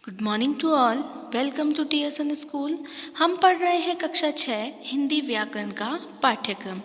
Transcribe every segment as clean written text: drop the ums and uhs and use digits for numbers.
Good morning to all. Welcome to TSN school. हम पढ़ रहे हैं कक्षा 6 हिंदी व्याकरण का पाठ्यक्रम।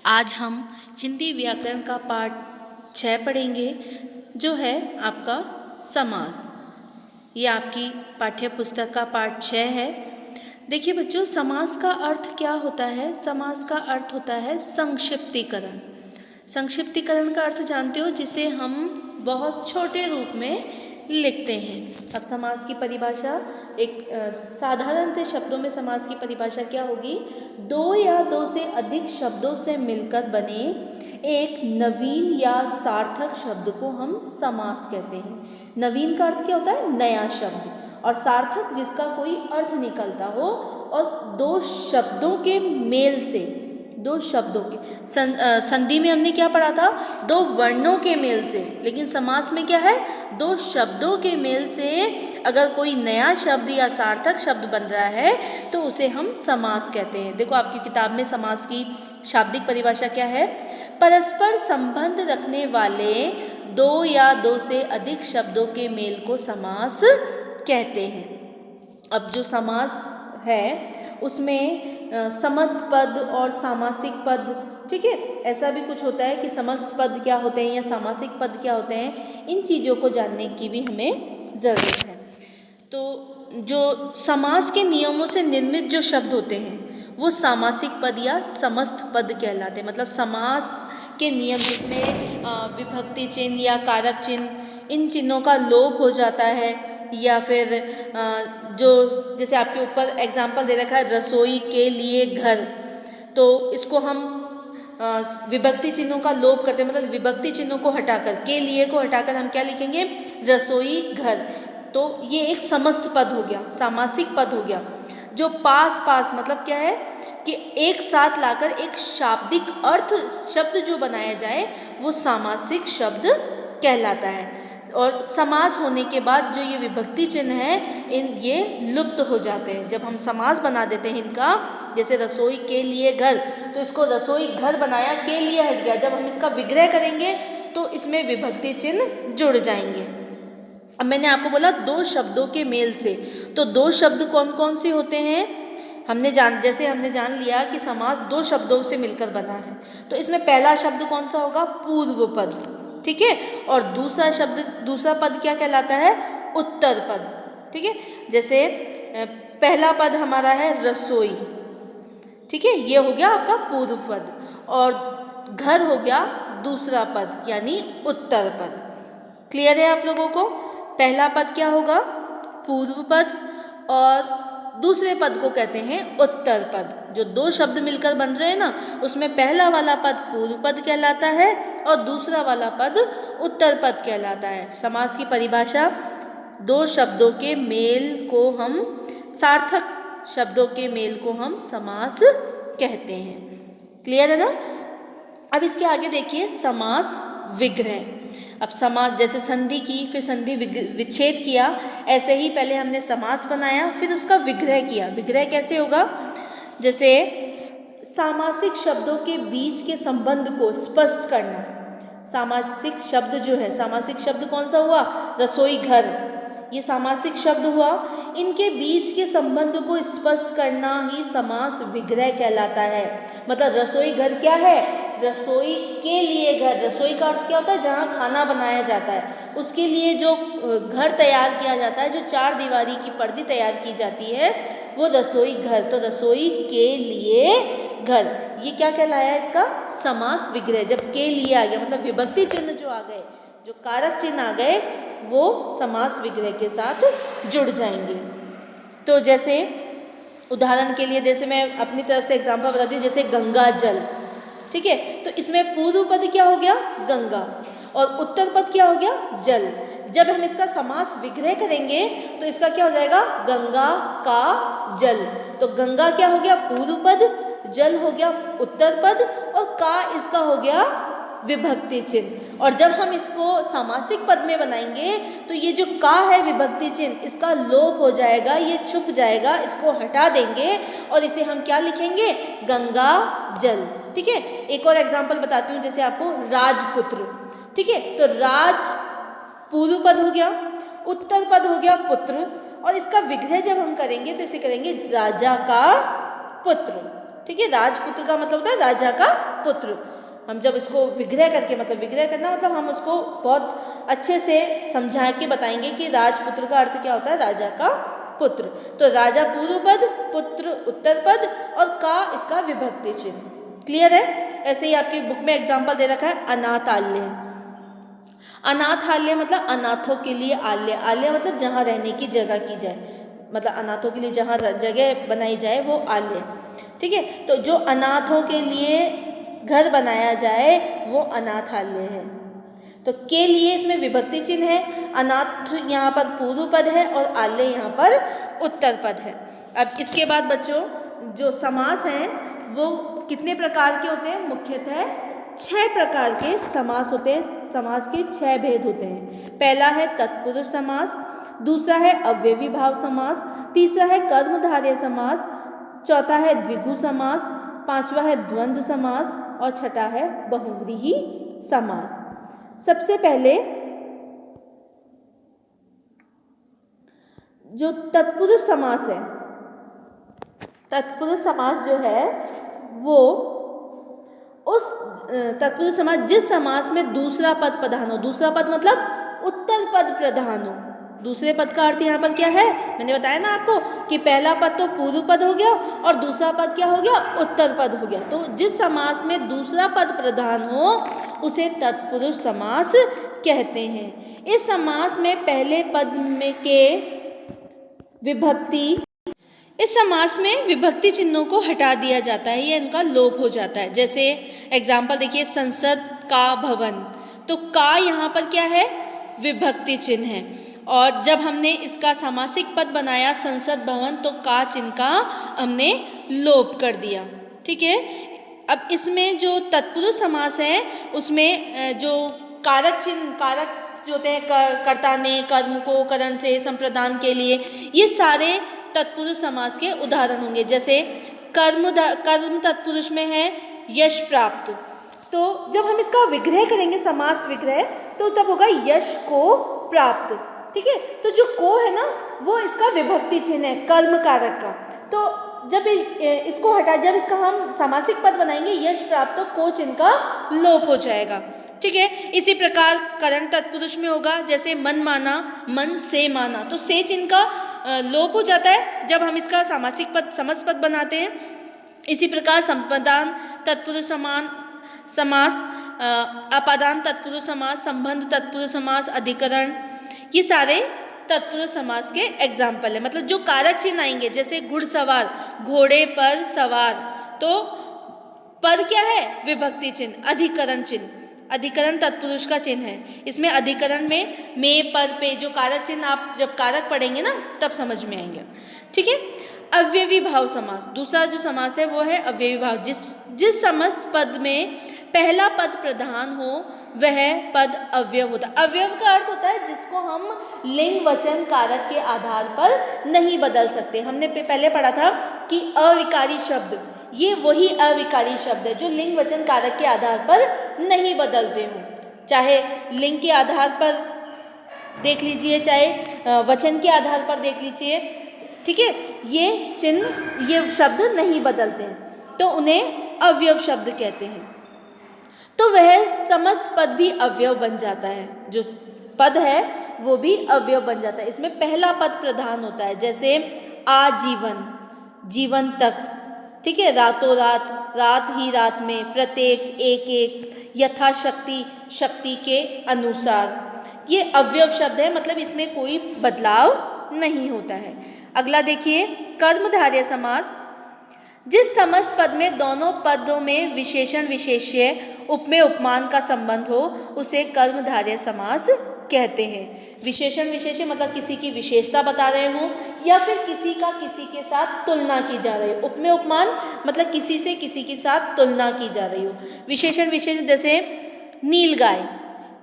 आज हम हिंदी व्याकरण का पाठ 6 पढ़ेंगे, जो है आपका समास। ये आपकी पाठ्य पुस्तक का पाठ 6 है। देखिए बच्चों, समास का अर्थ क्या होता है? समास का अर्थ होता है संक्षिप्तीकरण। संक्षिप्तीकरण का अर्थ जानते हो, जिसे हम बहुत छोटे रूप में लिखते हैं। अब समास की परिभाषा, एक साधारण से शब्दों में समास की परिभाषा क्या होगी? दो या दो से अधिक शब्दों से मिलकर बने एक नवीन या सार्थक शब्द को हम समास कहते हैं। नवीन का अर्थ क्या होता है? नया शब्द। और सार्थक जिसका कोई अर्थ निकलता हो, और दो शब्दों के मेल से, दो शब्दों के संधि में हमने क्या पढ़ा था? दो वर्णों के मेल से। लेकिन समास में क्या है? दो शब्दों के मेल से अगर कोई नया शब्द या सार्थक शब्द बन रहा है तो उसे हम समास कहते हैं। देखो आपकी किताब में समास की शाब्दिक परिभाषा क्या है? परस्पर संबंध रखने वाले दो या दो से अधिक शब्दों के मेल को समास कहते हैं। अब जो समास है उसमें समस्त पद और सामासिक पद, ठीक है, ऐसा भी कुछ होता है कि समस्त पद क्या होते हैं या सामासिक पद क्या होते हैं, इन चीज़ों को जानने की भी हमें ज़रूरत है। तो जो समास के नियमों से निर्मित जो शब्द होते हैं वो सामासिक पद या समस्त पद कहलाते हैं। मतलब समास के नियम, जिसमें विभक्ति चिन्ह या कारक चिन्ह, इन चिन्हों का लोप हो जाता है, या फिर जो जैसे आपके ऊपर एग्जाम्पल दे रखा है रसोई के लिए घर, तो इसको हम विभक्ति चिन्हों का लोप करते हैं। मतलब विभक्ति चिन्हों को हटाकर, के लिए को हटाकर हम क्या लिखेंगे? रसोई घर। तो ये एक समस्त पद हो गया, सामासिक पद हो गया। जो पास पास मतलब क्या है कि एक साथ लाकर एक शाब्दिक अर्थ शब्द जो बनाया जाए वो सामासिक शब्द कहलाता है। और समास होने के बाद जो ये विभक्ति चिन्ह है, ये लुप्त हो जाते हैं। जब हम समास बना देते हैं इनका, जैसे रसोई के लिए घर, तो इसको रसोई घर बनाया, के लिए हट गया। जब हम इसका विग्रह करेंगे तो इसमें विभक्ति चिन्ह जुड़ जाएंगे। अब मैंने आपको बोला दो शब्दों के मेल से, तो दो शब्द कौन कौन से होते हैं? हमने जान लिया कि समास दो शब्दों से मिलकर बना है। तो इसमें पहला शब्द कौन सा होगा? पूर्व पद, ठीक है। और दूसरा पद क्या कहलाता है? उत्तर पद, ठीक है। जैसे पहला पद हमारा है रसोई, ठीक है, ये हो गया आपका पूर्व पद, और घर हो गया दूसरा पद यानी उत्तर पद। क्लियर है आप लोगों को? पहला पद क्या होगा? पूर्व पद, और दूसरे पद को कहते हैं उत्तर पद। जो दो शब्द मिलकर बन रहे हैं ना, उसमें पहला वाला पद पूर्व पद कहलाता है और दूसरा वाला पद उत्तर पद कहलाता है। समास की परिभाषा, दो शब्दों के मेल को हम, सार्थक शब्दों के मेल को हम समास कहते हैं। क्लियर है ना? अब इसके आगे देखिए समास विग्रह। अब समास, जैसे संधि की, फिर संधि विच्छेद किया, ऐसे ही पहले हमने समास बनाया, फिर उसका विग्रह किया। विग्रह कैसे होगा? जैसे सामासिक शब्दों के बीच के संबंध को स्पष्ट करना। सामासिक शब्द जो है, सामासिक शब्द कौन सा हुआ? रसोई घर, ये सामासिक शब्द हुआ। इनके बीच के संबंध को स्पष्ट करना ही समास विग्रह कहलाता है। मतलब रसोई घर क्या है? रसोई के लिए घर। रसोई का अर्थ क्या होता है? जहाँ खाना बनाया जाता है, उसके लिए जो घर तैयार किया जाता है, जो चार दीवारी की पर्दी तैयार की जाती है, वो रसोई घर। तो रसोई के लिए घर, ये क्या कहलाया? इसका समास विग्रह। जब के लिए आ गया, मतलब विभक्ति चिन्ह जो आ गए, जो कारक चिन्ह आ गए, वो समास विग्रह के साथ जुड़ जाएंगे। तो जैसे उदाहरण के लिए, जैसे मैं अपनी तरफ से एग्जांपल बताती हूँ, जैसे गंगा जल, ठीक है। तो इसमें पूर्व पद क्या हो गया? गंगा, और उत्तर पद क्या हो गया? जल। जब हम इसका समास विग्रह करेंगे तो इसका क्या हो जाएगा? गंगा का जल। तो गंगा क्या हो गया? पूर्व पद, जल हो गया उत्तर पद, और का इसका हो गया विभक्ति चिन्ह। और जब हम इसको सामासिक पद में बनाएंगे तो ये जो का है विभक्ति चिन्ह, इसका लोप हो जाएगा, ये छुप जाएगा, इसको हटा देंगे और इसे हम क्या लिखेंगे? गंगा जल, ठीक है। एक और एग्जांपल बताती हूँ, जैसे आपको राजपुत्र, ठीक है। तो राज पूर्व पद हो गया, उत्तर पद हो गया पुत्र, और इसका विग्रह जब हम करेंगे तो इसे करेंगे राजा का पुत्र। ठीक है, राजपुत्र का मतलब होता है राजा का पुत्र। हम जब इसको विग्रह करके, मतलब विग्रह करना मतलब हम उसको बहुत अच्छे से समझा के बताएंगे कि राजपुत्र का अर्थ क्या होता है, राजा का पुत्र। तो राजा पूर्व पद, पुत्र उत्तर पद, और का इसका विभक्ति चिन्ह। क्लियर है? ऐसे ही आपकी बुक में एग्जाम्पल दे रखा है अनाथालय। अनाथालय मतलब अनाथों के लिए आलय, आलय मतलब जहाँ रहने की जगह की जाए, मतलब अनाथों के लिए जहाँ जगह बनाई जाए वो आलय। ठीक है, तो जो अनाथों के लिए घर बनाया जाए वो अनाथालय है। तो के लिए इसमें विभक्ति चिन्ह है, अनाथ यहाँ पर पूर्व पद है और आलय यहाँ पर उत्तर पद है। अब इसके बाद बच्चों जो समास हैं वो कितने प्रकार के होते हैं? मुख्यतः 6 प्रकार के समास होते हैं। समास के 6 भेद होते हैं। पहला है तत्पुरुष समास, दूसरा है अव्ययी भाव समास, तीसरा है कर्मधारय समास, चौथा है द्विगु समास, पांचवा है द्वंद्व समास और छठा है बहुव्रीहि समास। सबसे पहले जो तत्पुरुष समास है, तत्पुरुष समास जो है वो उस तत्पुरुष समास जिस समास में दूसरा पद प्रधान हो, दूसरा पद मतलब उत्तर पद प्रधान हो। दूसरे पद का अर्थ यहाँ पर क्या है? मैंने बताया ना आपको कि पहला पद तो पूर्व पद हो गया और दूसरा पद क्या हो गया? उत्तर पद हो गया। तो जिस समास में दूसरा पद प्रधान हो उसे तत्पुरुष समास कहते हैं। इस समास में पहले पद में के विभक्ति, इस समास में विभक्ति चिन्हों को हटा दिया जाता है या इनका लोप हो जाता है। जैसे एग्जाम्पल देखिए, संसद का भवन, तो का यहाँ पर क्या है? विभक्ति चिन्ह है। और जब हमने इसका समासिक पद बनाया संसद भवन, तो का चिन्ह का हमने लोप कर दिया। ठीक है, अब इसमें जो तत्पुरुष समास है उसमें जो कारक चिन्ह, कारक जो होते हैं कर्ता ने, कर्म को करण से संप्रदान के लिए, ये सारे तत्पुरुष समास के उदाहरण होंगे। जैसे कर्म तत्पुरुष में है यश प्राप्त, तो जब हम इसका विग्रह करेंगे समास विग्रह, तो तब होगा यश को प्राप्त। ठीक है, तो जो को है ना वो इसका विभक्ति चिन्ह है कर्म कारक का। तो जब इसको हटा, जब इसका हम समासिक पद बनाएंगे यश प्राप्त, तो को चिन्ह का लोप हो जाएगा। ठीक है, इसी प्रकार करण तत्पुरुष में होगा, जैसे मन माना, मन से माना, तो से चिन्ह का लोप हो जाता है जब हम इसका समासिक पद समस्त पद बनाते हैं। इसी प्रकार संप्रदान तत्पुरुष समास, अपादान तत्पुरुष समास, संबंध तत्पुरुष समास, अधिकरण, ये सारे तत्पुरुष समास के एग्जाम्पल है। मतलब जो कारक चिन्ह आएंगे, जैसे घुड़सवार, घोड़े पर सवार, तो पर क्या है? विभक्ति चिन्ह, अधिकरण चिन्ह, अधिकरण तत्पुरुष का चिन्ह है। इसमें अधिकरण में पर पे जो कारक चिन्ह आप जब कारक पढ़ेंगे ना तब समझ में आएंगे। ठीक है, अव्ययी भाव समास, दूसरा जो समास है वो है अव्ययी भाव। जिस समस्त पद में पहला पद प्रधान हो वह पद अव्यय होता है। अव्यय का अर्थ होता है जिसको हम लिंग वचन कारक के आधार पर नहीं बदल सकते। हमने पहले पढ़ा था कि अविकारी शब्द, ये वही अविकारी शब्द है जो लिंग वचन कारक के आधार पर नहीं बदलते हों। चाहे लिंग के आधार पर देख लीजिए, चाहे वचन के आधार पर देख लीजिए। ठीक है, ये चिन्ह, ये शब्द नहीं बदलते हैं तो उन्हें अवयव शब्द कहते हैं। तो वह समस्त पद भी अवयव बन जाता है, जो पद है वो भी अवयव बन जाता है। इसमें पहला पद प्रधान होता है, जैसे आजीवन, जीवन तक। ठीक है, रातों रात, रात ही रात में, प्रत्येक, एक एक, यथाशक्ति, शक्ति के अनुसार, ये अवयव शब्द है। मतलब इसमें कोई बदलाव नहीं होता है। अगला देखिए, कर्मधारय समास। जिस समस्त पद में दोनों पदों में विशेषण विशेष्य उपमेय उपमान का संबंध हो उसे कर्मधारय समास कहते हैं। विशेषण विशेष्य मतलब किसी की विशेषता बता रहे हो या फिर किसी का किसी के साथ तुलना की जा रही हो। उपमेय उपमान मतलब किसी से किसी के साथ तुलना की जा रही हो। विशेषण विशेष्य जैसे नील गाय,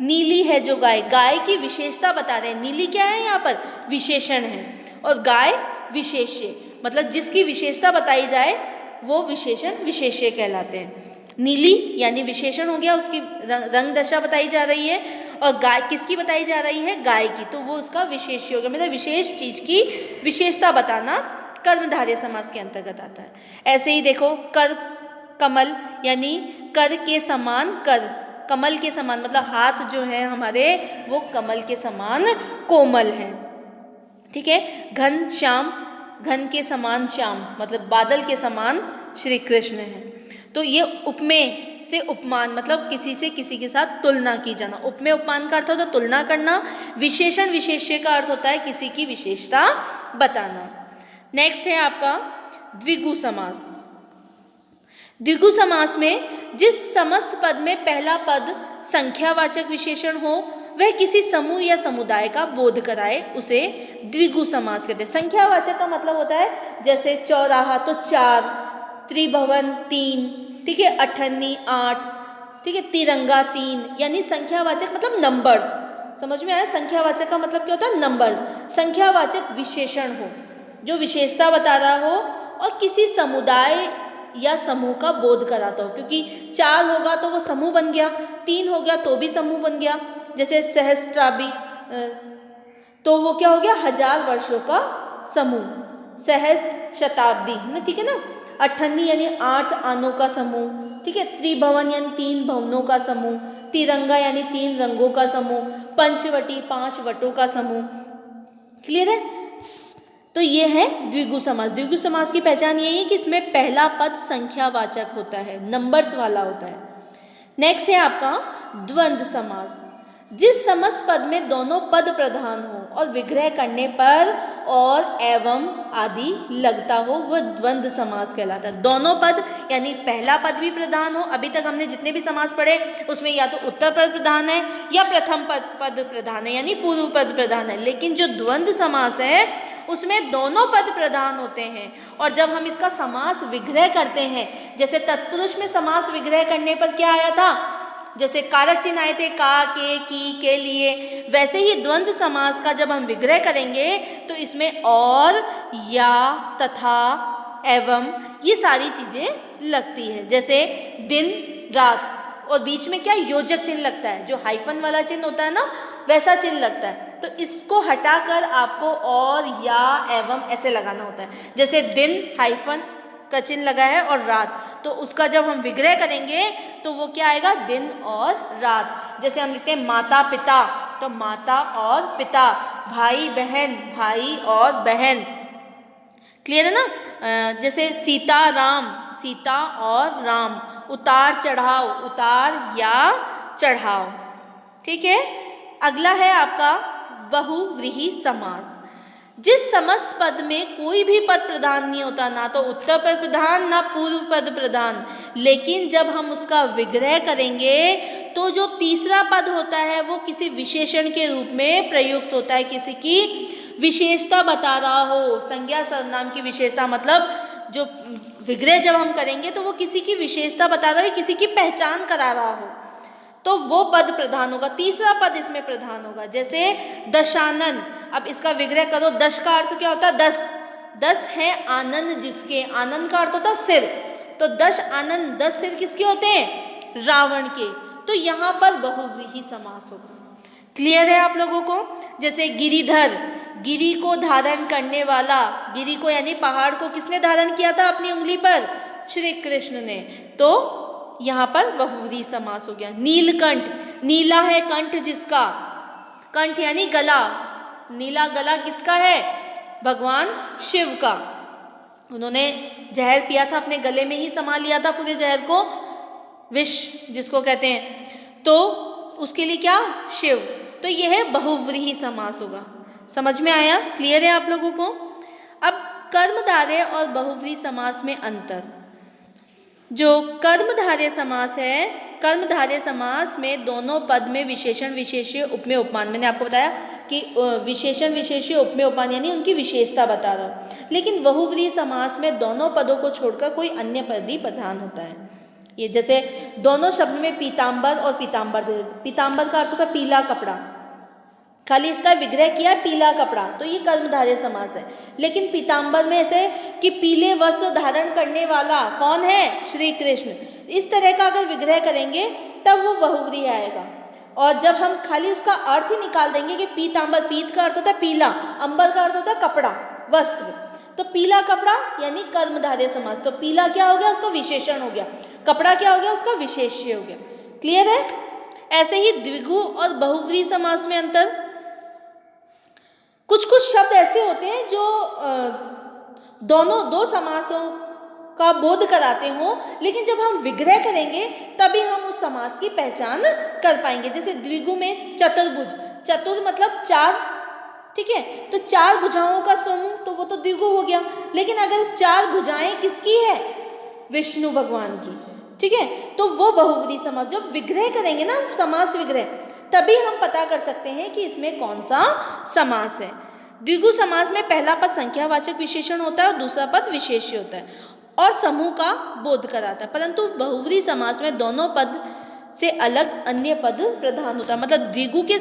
नीली है जो गाय, गाय की विशेषता बता रहे हैं। नीली क्या है? यहाँ पर विशेषण है, और गाय विशेष्य मतलब जिसकी विशेषता बताई जाए वो विशेषण विशेष्य कहलाते हैं। नीली यानी विशेषण हो गया, उसकी रंग दशा बताई जा रही है, और गाय किसकी बताई जा रही है, गाय की, तो वो उसका विशेष्य होगा, मतलब विशेष चीज की विशेषता बताना कर्मधारय समास के अंतर्गत आता है। ऐसे ही देखो कर कमल यानी कर के समान, कर कमल के समान मतलब हाथ जो है हमारे वो कमल के समान कोमल हैं, ठीक है। घन श्याम, घन के समान श्याम मतलब बादल के समान श्री कृष्ण है। तो ये उपमेय से उपमान मतलब किसी से किसी के साथ तुलना की जाना। उपमेय उपमान का अर्थ होता है तुलना करना, विशेषण विशेष्य का अर्थ होता है किसी की विशेषता बताना। नेक्स्ट है आपका द्विगु समास। द्विगु समास में जिस समस्त पद में पहला पद संख्यावाचक विशेषण हो वह किसी समूह या समुदाय का बोध कराए उसे द्विगु समास कहते हैं। संख्यावाचक का मतलब होता है जैसे चौराहा तो 4, त्रिभुवन 3, ठीक है, अठन्नी 8, ठीक है, तिरंगा 3, यानी संख्यावाचक मतलब नंबर्स। समझ में आया? संख्यावाचक का मतलब क्या होता है, नंबर्स। संख्यावाचक विशेषण हो जो विशेषता बता रहा हो और किसी समुदाय या समूह का बोध कराता हो, क्योंकि 4 होगा तो वो समूह बन गया, 3 हो गया तो भी समूह बन गया। जैसे सहस्त्राब्दी तो वो क्या हो गया, 1000 वर्षों का समूह, सहस्त्र शताब्दी ना, ठीक है ना। अठन्नी यानी 8 आनों का समूह, ठीक है। त्रिभुवन यानी 3 भवनों का समूह, तिरंगा यानी 3 रंगों का समूह, पंचवटी 5 वटों का समूह। क्लियर है? तो ये है द्विगु समास। द्विगु समास की पहचान यही है कि इसमें पहला पद संख्यावाचक होता है, नंबर्स वाला होता है। नेक्स्ट है आपका द्वंद्व समास। जिस समस्त पद में दोनों पद प्रधान हो और विग्रह करने पर और एवं आदि लगता हो वह द्वंद्व समास कहलाता है। दोनों पद यानी पहला पद भी प्रधान हो। अभी तक हमने जितने भी समास पढ़े उसमें या तो उत्तर पद प्रधान है या प्रथम पद प्रधान है यानी पूर्व पद प्रधान है, लेकिन जो द्वंद्व समास है उसमें दोनों पद प्रधान होते हैं। और जब हम इसका समास विग्रह करते हैं, जैसे तत्पुरुष में समास विग्रह करने पर क्या आया था, जैसे कारक चिन्ह आए थे का, के लिए, वैसे ही द्वंद्व समास का जब हम विग्रह करेंगे तो इसमें और, या, तथा, एवं ये सारी चीजें लगती है। जैसे दिन रात और बीच में क्या योजक चिन्ह लगता है, जो हाइफन वाला चिन्ह होता है ना वैसा चिन्ह लगता है। तो इसको हटाकर आपको और, या, एवं ऐसे लगाना होता है। जैसे दिन हाइफन का चिन्ह लगा है और रात, तो उसका जब हम विग्रह करेंगे तो वो क्या आएगा, दिन और रात। जैसे हम लिखते हैं माता पिता, तो माता और पिता, भाई बहन, भाई और बहन। क्लियर है ना? जैसे सीता राम, सीता और राम, उतार चढ़ाव, उतार या चढ़ाव। ठीक है। अगला है आपका बहुव्रीहि समास। जिस समस्त पद में कोई भी पद प्रधान नहीं होता, ना तो उत्तर पद प्रधान ना पूर्व पद प्रधान, लेकिन जब हम उसका विग्रह करेंगे तो जो तीसरा पद होता है वो किसी विशेषण के रूप में प्रयुक्त होता है, किसी की विशेषता बता रहा हो। संज्ञा सर्वनाम की विशेषता मतलब जो विग्रह जब हम करेंगे तो वो किसी की विशेषता बता रहा है, किसी की पहचान करा रहा हो, तो वो पद प्रधान होगा, तीसरा पद इसमें प्रधान होगा। जैसे दशानन, अब इसका विग्रह करो, दश का अर्थ क्या होता है, 10, 10 है आनन जिसके, आनन का अर्थ होता है सिर, तो दश आनन, 10 सिर किसके होते हैं, रावण के। तो यहाँ पर बहुव्रीहि समास होगा। क्लियर है आप लोगों को? जैसे गिरिधर, गिरी को धारण करने वाला, गिरी को यानी पहाड़ को किसने धारण किया था अपनी उंगली पर, श्री कृष्ण ने, तो यहाँ पर बहुव्रीहि समास हो गया। नीलकंठ, नीला है कंठ जिसका, कंठ यानी गला, नीला गला किसका है, भगवान शिव का। उन्होंने जहर पिया था, अपने गले में ही समा लिया था पूरे जहर को, विष जिसको कहते हैं, तो उसके लिए क्या, शिव। तो यह है बहुव्रीहि समास होगा। समझ में आया? क्लियर है आप लोगों को? अब कर्मधारय और बहुव्रीहि समास में अंतर। जो कर्मधारय समास है, कर्मधारय समास में दोनों पद में विशेषण विशेष्य उपमेय उपमान, मैंने आपको बताया कि विशेषण विशेष्य उपमेय उपमान यानी उनकी विशेषता बता रहा हूँ। लेकिन बहुव्रीहि समास में दोनों पदों को छोड़कर कोई अन्य पद ही प्रधान होता है। ये जैसे दोनों शब्द में पीताम्बर और पीताम्बर, पीताम्बर का अर्थ होता है पीला कपड़ा, खाली इसका विग्रह किया पीला कपड़ा, तो ये कर्मधारय समास है। लेकिन पीताम्बर में ऐसे कि पीले वस्त्र धारण करने वाला कौन है, श्री कृष्ण, इस तरह का अगर विग्रह करेंगे तब वो बहुव्रीहि आएगा। और जब हम खाली उसका अर्थ ही निकाल देंगे कि पीतांबर, पीत का अर्थ होता है पीला, अंबर का अर्थ होता है कपड़ा, वस्त्र, तो पीला कपड़ा यानी कर्मधारय समास। तो पीला क्या हो गया, उसका विशेषण हो गया, कपड़ा क्या हो गया, उसका विशेष्य हो गया। क्लियर है? ऐसे ही द्विगु और बहुव्रीहि समास में अंतर। कुछ कुछ शब्द ऐसे होते हैं जो दोनों दो समासों का बोध कराते हो, लेकिन जब हम विग्रह करेंगे तभी हम उस समास की पहचान कर पाएंगे। जैसे द्विगु में चतुर्भुज, चतुर मतलब चार, ठीक है, तो चार भुजाओं का समूह, तो वो तो द्विगु हो गया। लेकिन अगर चार भुजाएं किसकी है, विष्णु भगवान की, ठीक है, तो वो बहुव्रीहि समास। जब विग्रह करेंगे ना, समास विग्रह, तभी हम पता कर सकते हैं कि इसमें कौन सा समास है। द्विगु समास में पहला पद संख्यावाचक विशेषण होता है और दूसरा पद विशेष्य होता है और समूह का बोध कराता है, परंतु बहुव्रीहि समास में दोनों पद से अलग अन्य पद प्रधान होता है। मतलब द्विगु के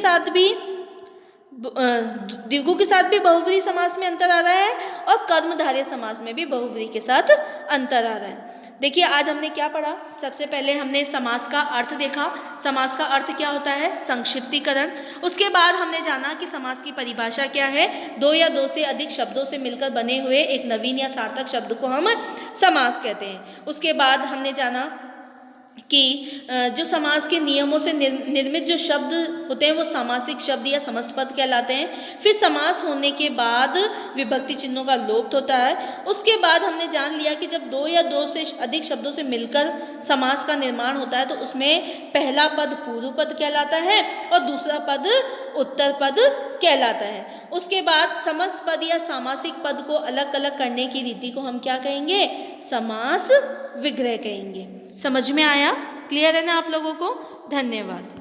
साथ भी बहुव्रीहि समास में अंतर आ रहा है और कर्मधारय समास में भी बहुव्रीहि के साथ अंतर आ रहा है। देखिए आज हमने क्या पढ़ा, सबसे पहले हमने समास का अर्थ देखा। समास का अर्थ क्या होता है, संक्षिप्तीकरण। उसके बाद हमने जाना कि समास की परिभाषा क्या है, दो या दो से अधिक शब्दों से मिलकर बने हुए एक नवीन या सार्थक शब्द को हम समास कहते हैं। उसके बाद हमने जाना कि जो समास के नियमों से निर्मित जो शब्द होते हैं वो सामासिक शब्द या समासपद कहलाते हैं। फिर समास होने के बाद विभक्ति चिन्हों का लोप होता है। उसके बाद हमने जान लिया कि जब दो या दो से अधिक शब्दों से मिलकर समास का निर्माण होता है तो उसमें पहला पद पूर्व पद कहलाता है और दूसरा पद उत्तर पद कहलाता है। उसके बाद समासपद या सामासिक पद को अलग अलग करने की रीति को हम क्या कहेंगे, समास विग्रह कहेंगे। समझ में आया? क्लियर है ना आप लोगों को? धन्यवाद।